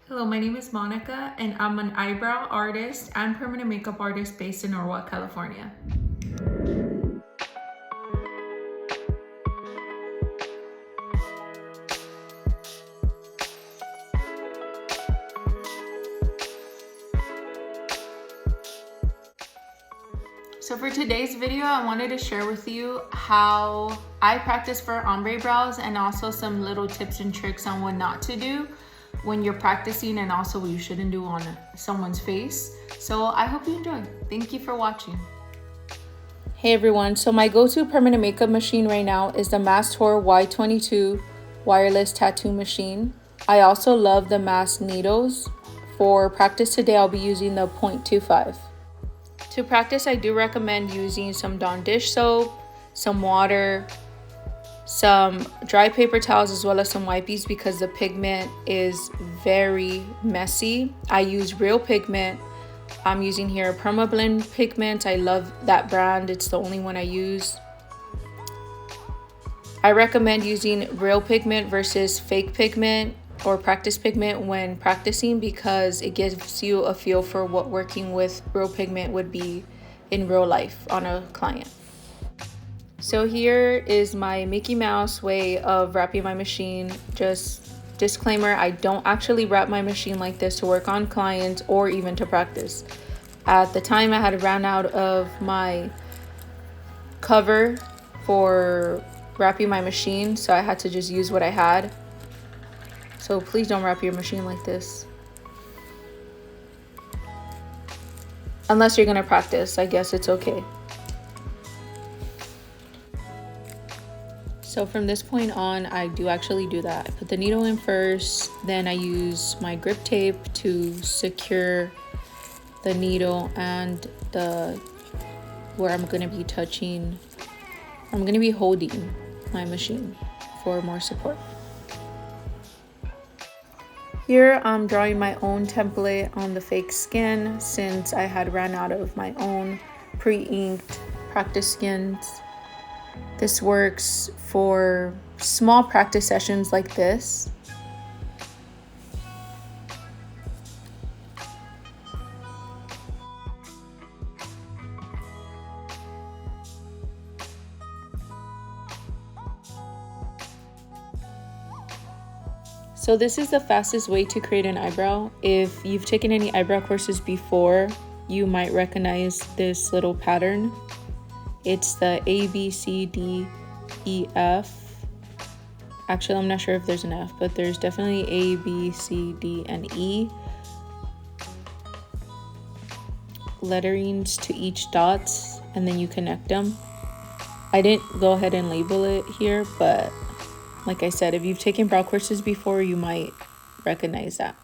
Hello, my name is Monica, and I'm an eyebrow artist and permanent makeup artist based in Norwalk, California. So for today's video, I wanted to share with you how I practice for ombre brows and also some little tips and tricks on what not to do when you're practicing and also what you shouldn't do on someone's face. So I hope you enjoy. Thank you for watching. Hey everyone, so my go-to permanent makeup machine right now is the Mastor Y22 wireless tattoo machine. I also love the Mass needles. For practice today, I'll be using the 0.25. To practice, I do recommend using some Dawn dish soap, some water, some dry paper towels, as well as some wipes because the pigment is very messy. I use real pigment. I'm using here Permablend pigment. I love that brand. It's the only one I use. I recommend using real pigment versus fake pigment or practice pigment when practicing because it gives you a feel for what working with real pigment would be in real life on a client. So here is my Mickey Mouse way of wrapping my machine. Just disclaimer, I don't actually wrap my machine like this to work on clients or even to practice. At the time, I had ran out of my cover for wrapping my machine, so I had to just use what I had. So please don't wrap your machine like this. Unless you're gonna practice, I guess it's okay. So from this point on, I do actually do that. I put the needle in first, then I use my grip tape to secure the needle and where I'm gonna be touching, I'm gonna be holding my machine for more support. Here I'm drawing my own template on the fake skin since I had ran out of my own pre-inked practice skins. This works for small practice sessions like this. So this is the fastest way to create an eyebrow. If you've taken any eyebrow courses before, you might recognize this little pattern. It's the A, B, C, D, E, F. Actually, I'm not sure if there's an F, but there's definitely A, B, C, D, and E. Letterings to each dots, and then you connect them. I didn't go ahead and label it here, but like I said, if you've taken brow courses before, you might recognize that.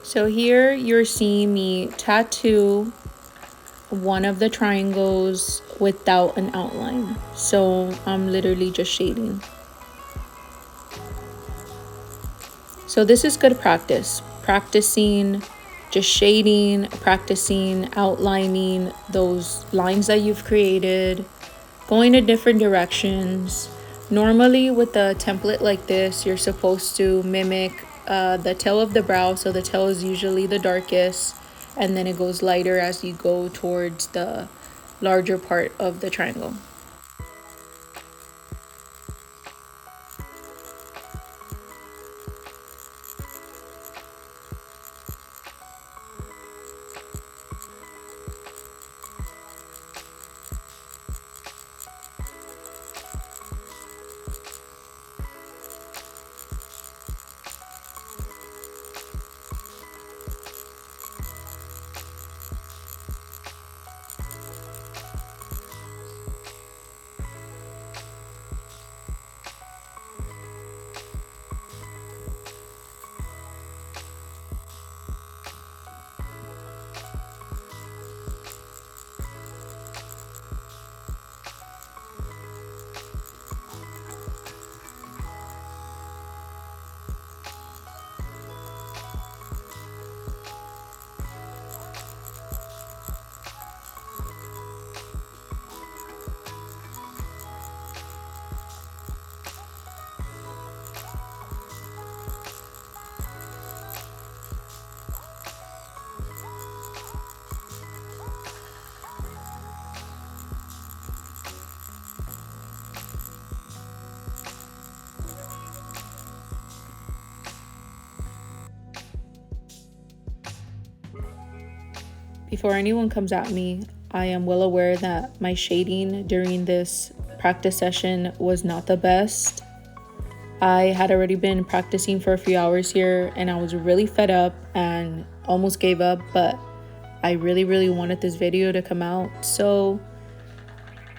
So here you're seeing me tattoo one of the triangles without an outline. So I'm literally just shading. So this is good practice. Practicing just shading, practicing outlining those lines that you've created, going in different directions. Normally with a template like this, you're supposed to mimic the tail of the brow. So the tail is usually the darkest, and then it goes lighter as you go towards the larger part of the triangle. before anyone comes at me, I am well aware that my shading during this practice session was not the best. I had already been practicing for a few hours here and I was really fed up and almost gave up, but I really wanted this video to come out. So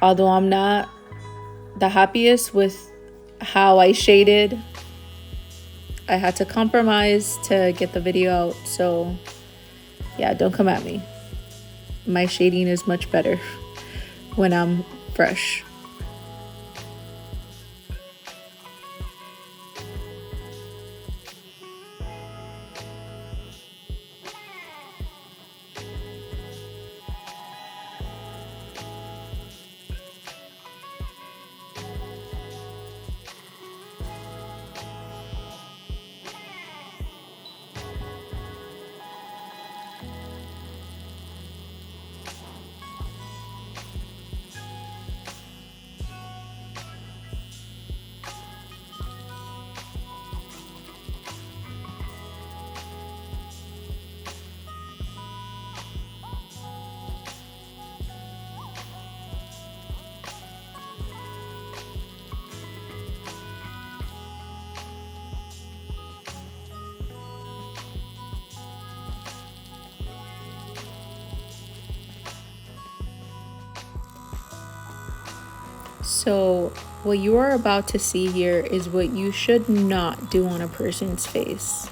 although I'm not the happiest with how I shaded, I had to compromise to get the video out. So yeah, don't come at me. My shading is much better when I'm fresh. So what you are about to see here is what you should not do on a person's face.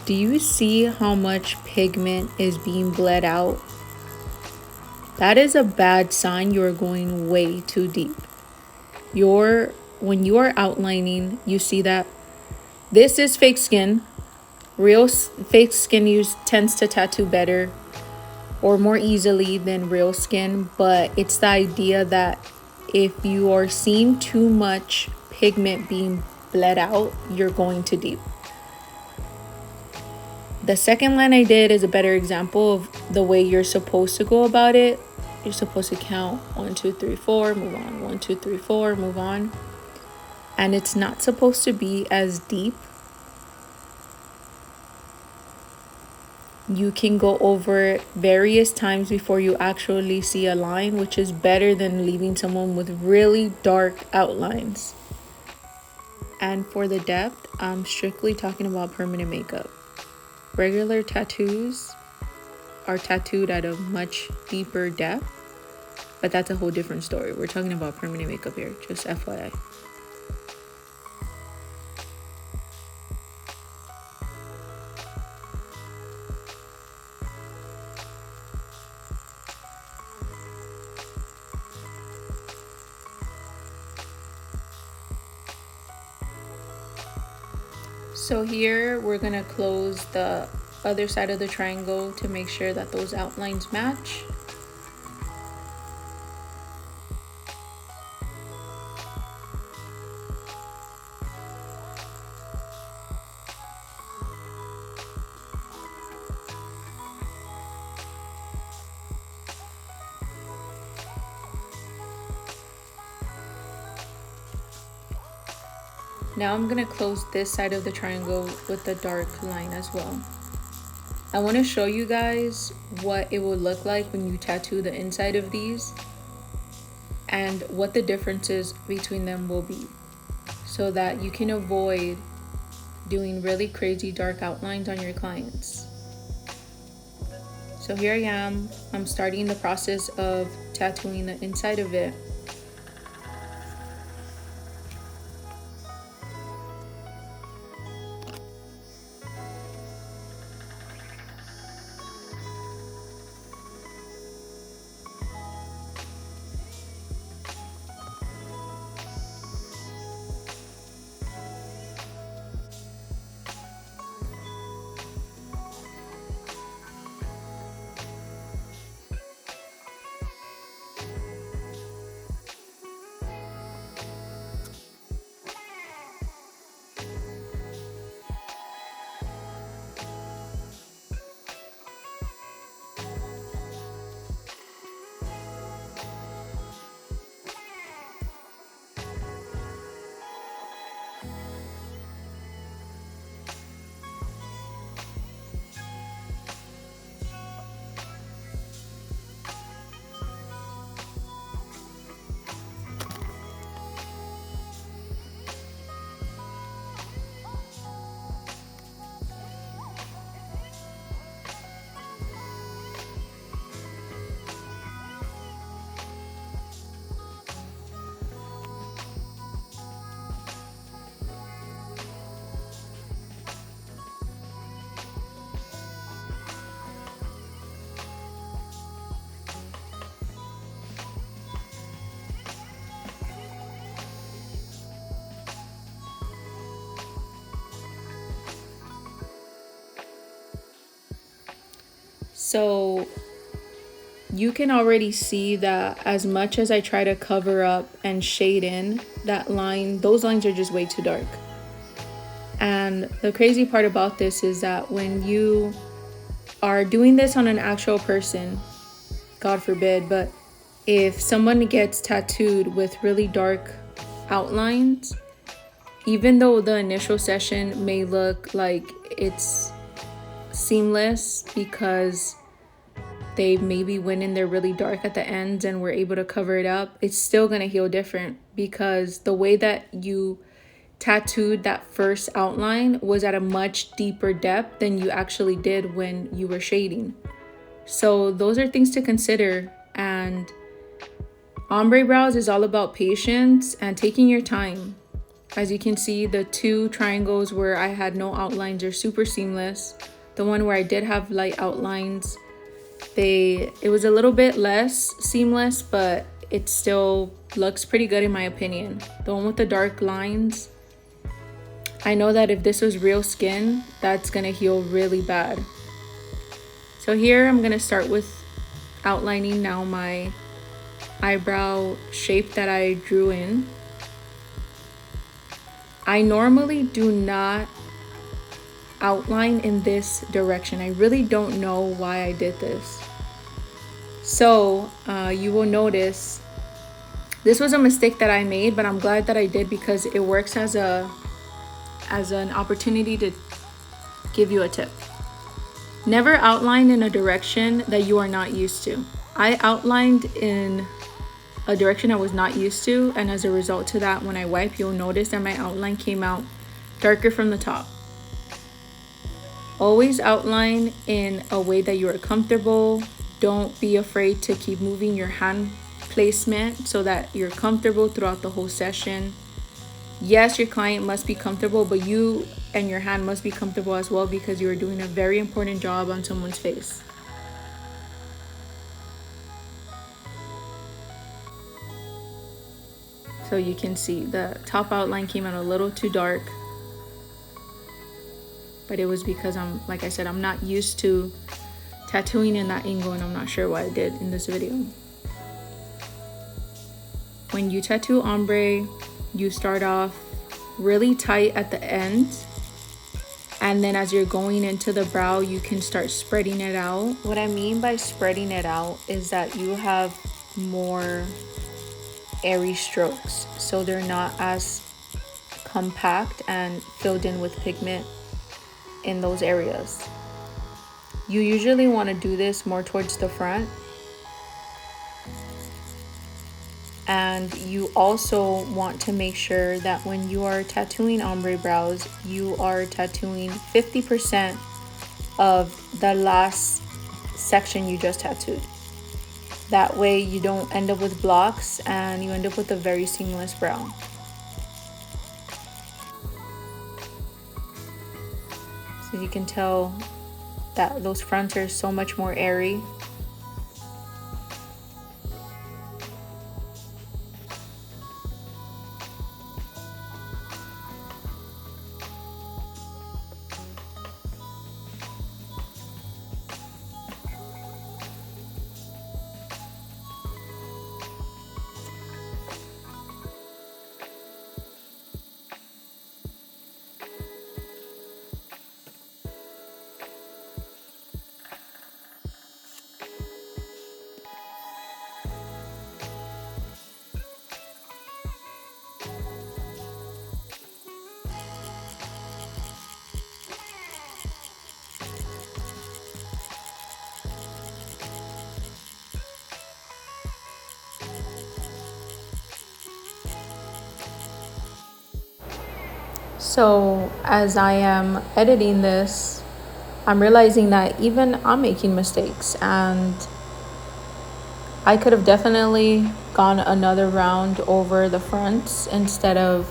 Do you see how much pigment is being bled out? That is a bad sign. You're going way too deep. When you are outlining, you see that this is fake skin. Fake skin tends to tattoo better or more easily than real skin, but it's the idea that if you are seeing too much pigment being bled out, you're going too deep. The second line I did is a better example of the way you're supposed to go about it. You're supposed to count 1, 2, 3, 4, move on, 1, 2, 3, 4, move on. And it's not supposed to be as deep. You can go over it various times before you actually see a line, which is better than leaving someone with really dark outlines. And for the depth, I'm strictly talking about permanent makeup. Regular tattoos are tattooed at a much deeper depth, but that's a whole different story. We're talking about permanent makeup here, just FYI. So here we're gonna close the other side of the triangle to make sure that those outlines match. Now I'm gonna close this side of the triangle with the dark line as well. I want to show you guys what it would look like when you tattoo the inside of these and what the differences between them will be, so that you can avoid doing really crazy dark outlines on your clients. So here I am, I'm starting the process of tattooing the inside of it. So you can already see that as much as I try to cover up and shade in that line, those lines are just way too dark. And the crazy part about this is that when you are doing this on an actual person, God forbid, but if someone gets tattooed with really dark outlines, even though the initial session may look like it's seamless because they maybe went in there really dark at the ends and were able to cover it up, it's still going to heal different because the way that you tattooed that first outline was at a much deeper depth than you actually did when you were shading. So those are things to consider. And ombre brows is all about patience and taking your time. As you can see, the two triangles where I had no outlines are super seamless. The one where I did have light outlines, it was a little bit less seamless, but it still looks pretty good in my opinion. The one with the dark lines, I know that if this was real skin, that's gonna heal really bad. So here I'm gonna start with outlining now my eyebrow shape that I drew in. I normally do not outline in this direction. I really don't know why I did this. So you will notice this was a mistake that I made, but I'm glad that I did because it works as an opportunity to give you a tip. Never outline in a direction that you are not used to. I outlined in a direction I was not used to, and as a result to that, when I wipe, you'll notice that my outline came out darker from the top. Always outline in a way that you are comfortable. Don't be afraid to keep moving your hand placement so that you're comfortable throughout the whole session. Yes, your client must be comfortable, but you and your hand must be comfortable as well because you are doing a very important job on someone's face. So you can see the top outline came out a little too dark, but it was because like I said, I'm not used to tattooing in that angle, and I'm not sure why I did in this video. When you tattoo ombre, you start off really tight at the end, and then as you're going into the brow, you can start spreading it out. What I mean by spreading it out is that you have more airy strokes, so they're not as compact and filled in with pigment in those areas. You usually want to do this more towards the front, and you also want to make sure that when you are tattooing ombre brows, you are tattooing 50% of the last section you just tattooed. That way you don't end up with blocks and you end up with a very seamless brow. So you can tell that those fronts are so much more airy. So as I am editing this, I'm realizing that even I'm making mistakes, and I could have definitely gone another round over the fronts instead of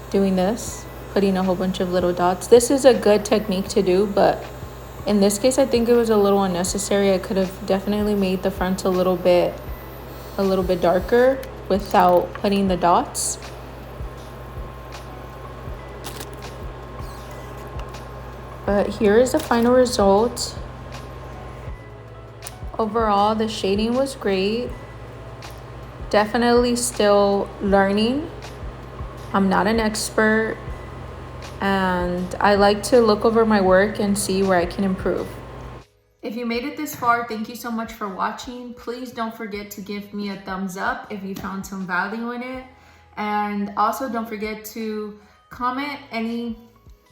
doing this, putting a whole bunch of little dots. This is a good technique to do, but in this case, I think it was a little unnecessary. I could have definitely made the fronts a little bit darker without putting the dots. But here is the final result. Overall, the shading was great. Definitely still learning. I'm not an expert, and I like to look over my work and see where I can improve. If you made it this far, thank you so much for watching. Please don't forget to give me a thumbs up if you found some value in it. And also don't forget to comment any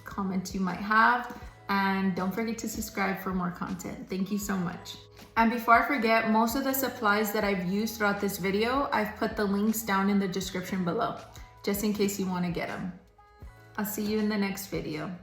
comments you might have. And don't forget to subscribe for more content. Thank you so much. And before I forget, most of the supplies that I've used throughout this video, I've put the links down in the description below, just in case you want to get them. I'll see you in the next video.